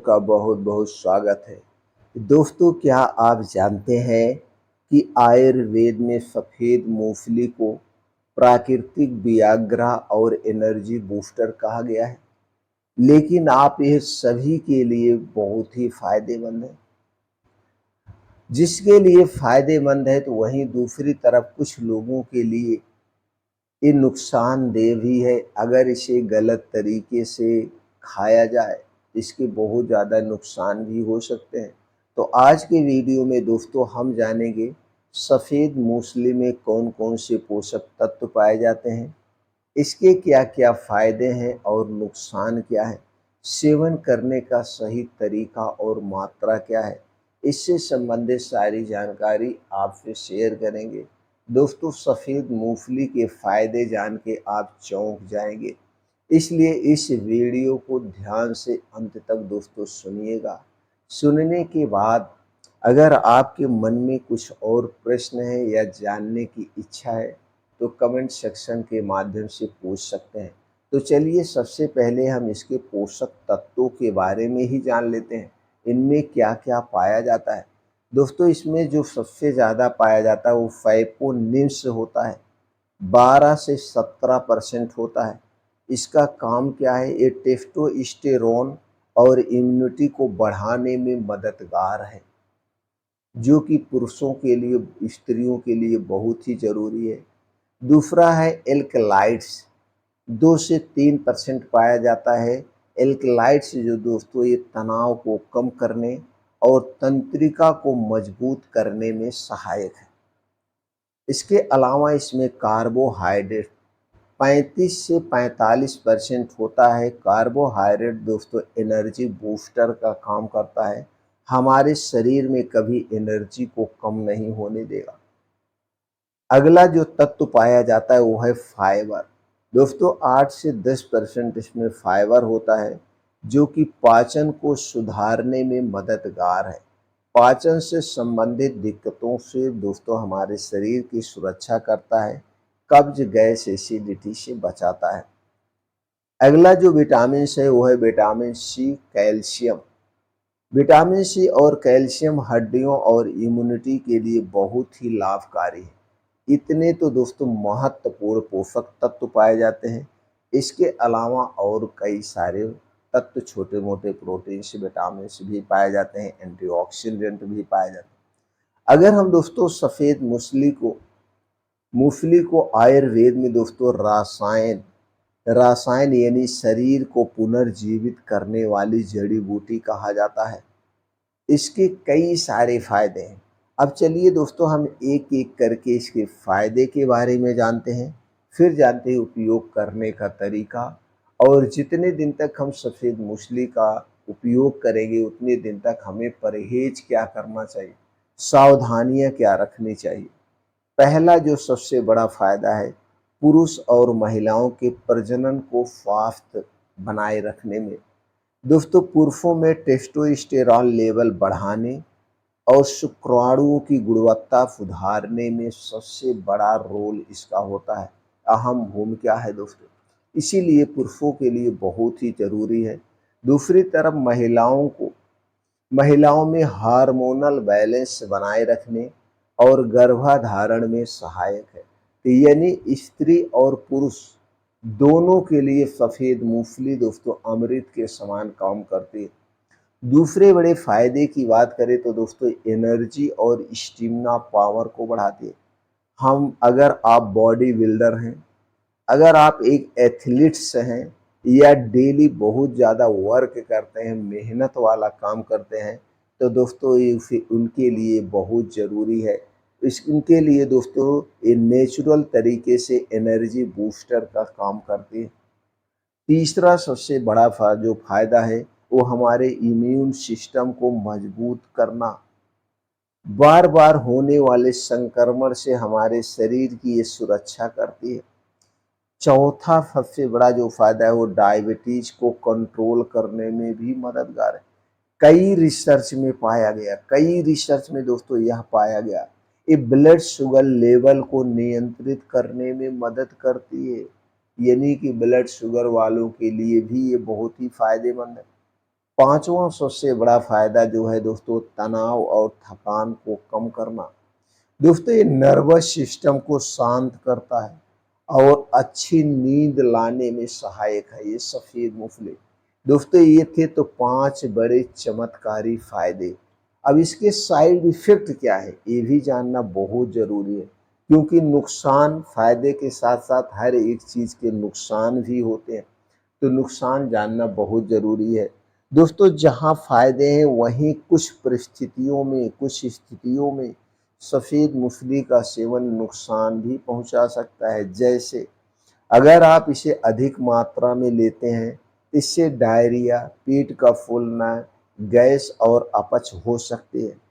का बहुत बहुत स्वागत है। दोस्तों, क्या आप जानते हैं कि आयुर्वेद में सफ़ेद मूंगफली को प्राकृतिक वियाग्रा और एनर्जी बूस्टर कहा गया है। लेकिन आप यह सभी के लिए बहुत ही फायदेमंद है। जिसके लिए फायदेमंद है तो वहीं दूसरी तरफ कुछ लोगों के लिए ये नुकसानदेह भी है। अगर इसे गलत तरीके से खाया जाए, इसके बहुत ज़्यादा नुकसान भी हो सकते हैं। तो आज के वीडियो में दोस्तों हम जानेंगे सफ़ेद मूसली में कौन कौन से पोषक तत्व पाए जाते हैं, इसके क्या क्या फ़ायदे हैं और नुकसान क्या है, सेवन करने का सही तरीका और मात्रा क्या है, इससे संबंधित सारी जानकारी आपसे शेयर करेंगे। दोस्तों, सफ़ेद मूंगफली के फ़ायदे जान के आप चौंक जाएंगे, इसलिए इस वीडियो को ध्यान से अंत तक दोस्तों सुनिएगा। सुनने के बाद अगर आपके मन में कुछ और प्रश्न है या जानने की इच्छा है तो कमेंट सेक्शन के माध्यम से पूछ सकते हैं। तो चलिए सबसे पहले हम इसके पोषक तत्वों के बारे में ही जान लेते हैं, इनमें क्या क्या पाया जाता है। दोस्तों, इसमें जो सबसे ज़्यादा पाया जाता है वो फाइपोनिम्स होता है, 12 से 17% होता है। इसका काम क्या है, ये टेस्टोस्टेरोन और इम्यूनिटी को बढ़ाने में मददगार है, जो कि पुरुषों के लिए स्त्रियों के लिए बहुत ही ज़रूरी है। दूसरा है एल्कलाइड्स, 2 से 3% पाया जाता है। एल्कलाइड्स जो दोस्तों ये तनाव को कम करने और तंत्रिका को मजबूत करने में सहायक है। इसके अलावा इसमें कार्बोहाइड्रेट 35 से 45% होता है। कार्बोहाइड्रेट दोस्तों एनर्जी बूस्टर का काम करता है, हमारे शरीर में कभी एनर्जी को कम नहीं होने देगा। अगला जो तत्व पाया जाता है वो है फाइबर। दोस्तों 8 से 10% इसमें फाइबर होता है, जो कि पाचन को सुधारने में मददगार है। पाचन से संबंधित दिक्कतों से दोस्तों हमारे शरीर की सुरक्षा करता है, कब्ज गैस एसिडिटी से बचाता है। अगला जो विटामिन है वो है vitamin C, calcium. Vitamin C और कैल्शियम हड्डियों और इम्यूनिटी के लिए बहुत ही लाभकारी है। इतने तो दोस्तों महत्वपूर्ण पोषक तत्व पाए जाते हैं। इसके अलावा और कई सारे तत्व, छोटे मोटे प्रोटीन्स, विटामिन्स भी पाए जाते हैं, एंटीऑक्सीडेंट भी पाए जाते हैं। अगर हम दोस्तों सफ़ेद मूंगफली को आयुर्वेद में दोस्तों रसायन यानी शरीर को पुनर्जीवित करने वाली जड़ी बूटी कहा जाता है। इसके कई सारे फायदे हैं। अब चलिए दोस्तों हम एक एक करके इसके फायदे के बारे में जानते हैं, फिर जानते हैं उपयोग करने का तरीका, और जितने दिन तक हम सफ़ेद मूसली का उपयोग करेंगे उतने दिन तक हमें परहेज क्या करना चाहिए, सावधानियां क्या रखनी चाहिए। पहला जो सबसे बड़ा फायदा है, पुरुष और महिलाओं के प्रजनन को स्वास्थ्य बनाए रखने में। दोस्तों पुरुषों में टेस्टोस्टेरॉन लेवल बढ़ाने और शुक्राणुओं की गुणवत्ता सुधारने में सबसे बड़ा रोल इसका होता है, अहम भूमिका है दोस्तों। इसीलिए पुरुषों के लिए बहुत ही जरूरी है। दूसरी तरफ महिलाओं में हार्मोनल बैलेंस बनाए रखने और गर्भाधारण में सहायक है। तो यानी स्त्री और पुरुष दोनों के लिए सफ़ेद मूंगफली दोस्तों अमृत के समान काम करती है। दूसरे बड़े फायदे की बात करें तो दोस्तों एनर्जी और स्टेमिना पावर को बढ़ाती है। अगर आप बॉडी बिल्डर हैं, अगर आप एक एथलीट्स हैं या डेली बहुत ज़्यादा वर्क करते हैं, मेहनत वाला काम करते हैं, तो दोस्तों ये उनके लिए बहुत ज़रूरी है। इनके लिए दोस्तों ये नेचुरल तरीके से एनर्जी बूस्टर का काम करती है। तीसरा सबसे बड़ा जो फायदा है वो हमारे इम्यून सिस्टम को मजबूत करना, बार बार होने वाले संक्रमण से हमारे शरीर की ये सुरक्षा करती है। चौथा सबसे बड़ा जो फायदा है वो डायबिटीज को कंट्रोल करने में भी मददगार है। कई रिसर्च में दोस्तों यह पाया गया, ये ब्लड शुगर लेवल को नियंत्रित करने में मदद करती है। यानी कि ब्लड शुगर वालों के लिए भी ये बहुत ही फायदेमंद है। पांचवा सबसे बड़ा फायदा जो है दोस्तों, तनाव और थकान को कम करना। दोस्तों ये नर्वस सिस्टम को शांत करता है और अच्छी नींद लाने में सहायक है ये सफेद मूंगफली। दोस्तों ये थे तो 5 बड़े चमत्कारी फायदे। अब इसके साइड इफेक्ट क्या है ये भी जानना बहुत जरूरी है, क्योंकि नुकसान फायदे के साथ साथ हर एक चीज के नुकसान भी होते हैं, तो नुकसान जानना बहुत जरूरी है। दोस्तों जहाँ फायदे हैं वहीं कुछ परिस्थितियों में, कुछ स्थितियों में सफेद मूंगफली का सेवन नुकसान भी पहुंचा सकता है। जैसे अगर आप इसे अधिक मात्रा में लेते हैं, इससे डायरिया, पेट का फूलना, गैस और अपच हो सकते हैं।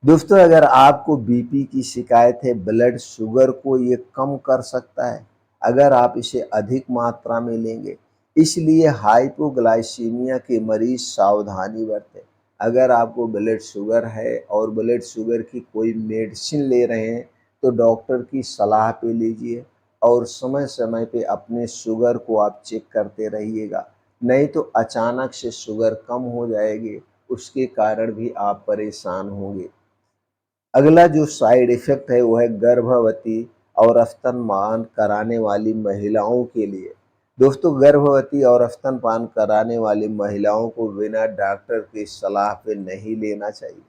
दोस्तों अगर आपको बीपी की शिकायत है, ब्लड शुगर को ये कम कर सकता है अगर आप इसे अधिक मात्रा में लेंगे। इसलिए हाइपोग्लाइसीमिया के मरीज सावधानी बरतें। अगर आपको ब्लड शुगर है और ब्लड शुगर की कोई मेडिसिन ले रहे हैं तो डॉक्टर की सलाह पे लीजिए और समय समय पे अपने शुगर को आप चेक करते रहिएगा, नहीं तो अचानक से शुगर कम हो जाएगी, उसके कारण भी आप परेशान होंगे। अगला जो साइड इफ़ेक्ट है वो है गर्भवती और स्तनपान कराने वाली महिलाओं के लिए। दोस्तों गर्भवती और स्तनपान कराने वाली महिलाओं को बिना डॉक्टर की सलाह पे नहीं लेना चाहिए।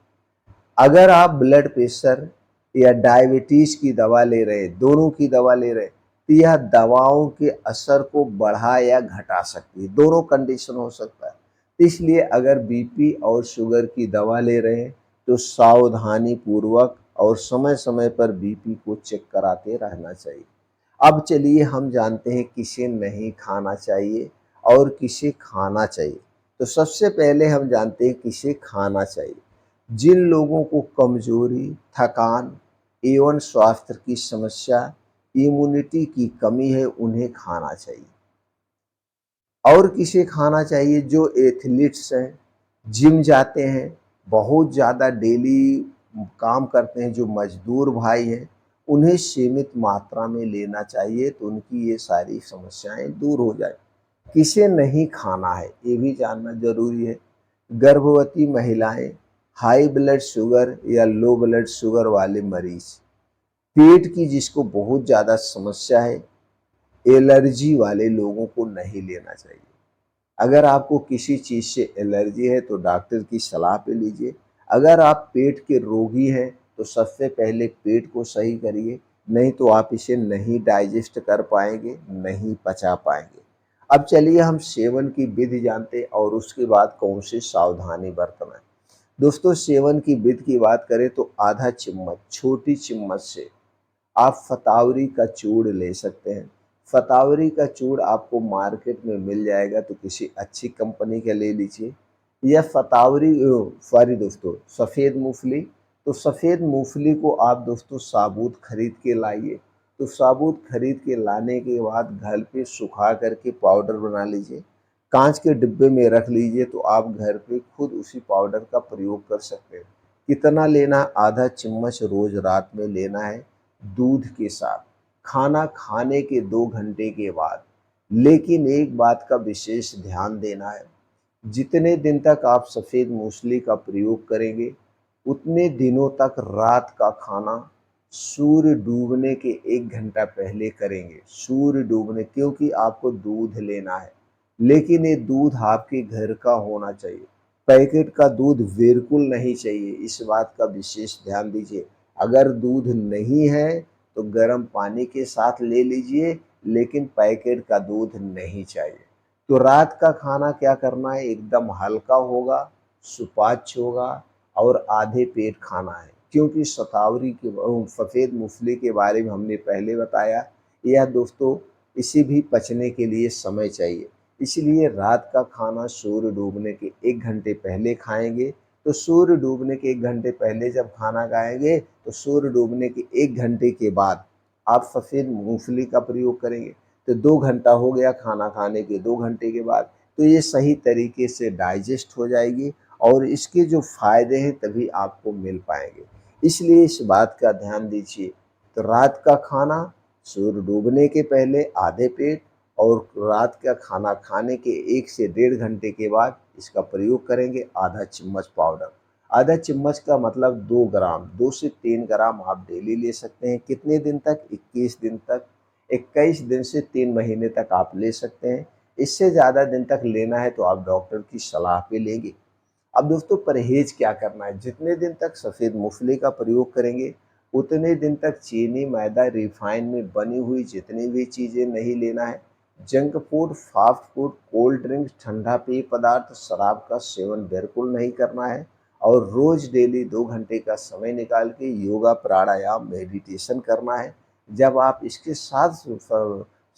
अगर आप ब्लड प्रेशर या डायबिटीज़ की दवा ले रहे हैं, दोनों की दवा ले रहे हैं, तो यह दवाओं के असर को बढ़ा या घटा सकती है, दोनों कंडीशन हो सकता है। इसलिए अगर बीपी और शुगर की दवा ले रहे हैं तो सावधानी पूर्वक और समय समय पर बीपी को चेक कराते रहना चाहिए। अब चलिए हम जानते हैं किसे नहीं खाना चाहिए और किसे खाना चाहिए। तो सबसे पहले हम जानते हैं किसे खाना चाहिए। जिन लोगों को कमजोरी, थकान एवं स्वास्थ्य की समस्या, इम्यूनिटी की कमी है उन्हें खाना चाहिए। और किसे खाना चाहिए? जो एथलीट्स हैं, जिम जाते हैं, बहुत ज़्यादा डेली काम करते हैं, जो मजदूर भाई हैं, उन्हें सीमित मात्रा में लेना चाहिए तो उनकी ये सारी समस्याएं दूर हो जाए। किसे नहीं खाना है ये भी जानना जरूरी है। गर्भवती महिलाएं, हाई ब्लड शुगर या लो ब्लड शुगर वाले मरीज, पेट की जिसको बहुत ज़्यादा समस्या है, एलर्जी वाले लोगों को नहीं लेना चाहिए। अगर आपको किसी चीज़ से एलर्जी है तो डॉक्टर की सलाह पे लीजिए। अगर आप पेट के रोगी हैं तो सबसे पहले पेट को सही करिए, नहीं तो आप इसे नहीं डाइजेस्ट कर पाएंगे, नहीं पचा पाएंगे। अब चलिए हम सेवन की विधि जानते हैं और उसके बाद कौन सी सावधानी बरतना है। दोस्तों सेवन की विधि की बात करें तो आधा चम्मच, छोटी चम्मच से आप फतावरी का चूर्ण ले सकते हैं। फतावरी का चूर्ण आपको मार्केट में मिल जाएगा तो किसी अच्छी कंपनी का ले लीजिए। यह फतावरी सॉरी दोस्तों, सफ़ेद मूंगफली, तो सफ़ेद मूंगफली को आप दोस्तों साबुत खरीद के लाइए। तो साबुत खरीद के लाने के बाद घर पे सुखा करके पाउडर बना लीजिए, कांच के डिब्बे में रख लीजिए, तो आप घर पे खुद उसी पाउडर का प्रयोग कर सकते हैं। कितना लेना? आधा चम्मच रोज रात में लेना है दूध के साथ, खाना खाने के 2 घंटे के बाद। लेकिन एक बात का विशेष ध्यान देना है, जितने दिन तक आप सफ़ेद मूसली का प्रयोग करेंगे उतने दिनों तक रात का खाना सूर्य डूबने के 1 घंटा पहले करेंगे। सूर्य डूबने, क्योंकि आपको दूध लेना है, लेकिन ये दूध आपके घर का होना चाहिए। पैकेट का दूध बिल्कुल नहीं चाहिए, इस बात का विशेष ध्यान दीजिए। अगर दूध नहीं है तो गर्म पानी के साथ ले लीजिए, लेकिन पैकेट का दूध नहीं चाहिए। तो रात का खाना क्या करना है? एकदम हल्का होगा, सुपाच्य होगा और आधे पेट खाना है, क्योंकि शतावरी के सफ़ेद मूंगफली के बारे में हमने पहले बताया। यह दोस्तों इसे भी पचने के लिए समय चाहिए, इसलिए रात का खाना सूर्य डूबने के 1 घंटे पहले खाएंगे। तो सूर्य डूबने के 1 घंटे पहले जब खाना खाएंगे तो सूर्य डूबने के 1 घंटे के बाद आप सफ़ेद मूंगफली का प्रयोग करेंगे, तो 2 घंटा हो गया खाना खाने के 2 घंटे के बाद, तो ये सही तरीके से डाइजेस्ट हो जाएगी और इसके जो फ़ायदे हैं तभी आपको मिल पाएंगे। इसलिए इस बात का ध्यान दीजिए। तो रात का खाना सूर्य डूबने के पहले आधे पेट और रात का खाना खाने के 1 से 1.5 घंटे के बाद इसका प्रयोग करेंगे आधा चम्मच पाउडर। आधा चम्मच का मतलब 2 ग्राम, 2 से 3 ग्राम आप डेली ले सकते हैं। कितने दिन तक? 21 दिन तक। 21 दिन से 3 महीने तक आप ले सकते हैं। इससे ज़्यादा दिन तक लेना है तो आप डॉक्टर की सलाह पे लेंगे। अब दोस्तों परहेज क्या करना है? जितने दिन तक सफ़ेद मूँगफली का प्रयोग करेंगे, उतने दिन तक चीनी, मैदा, रिफाइन में बनी हुई जितनी भी चीज़ें नहीं लेना है। Junk food, fast food, cold drinks, ठंडा पेय पदार्थ, शराब का सेवन बिल्कुल नहीं करना है और रोज़ डेली 2 घंटे का समय निकाल के योगा, प्राणायाम, मेडिटेशन करना है। जब आप इसके साथ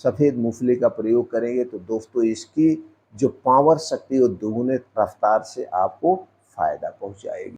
सफ़ेद मूँगफली का प्रयोग करेंगे तो दोस्तों इसकी जो पावर शक्ति वो दुगने रफ्तार से आपको फ़ायदा पहुँचाएगी।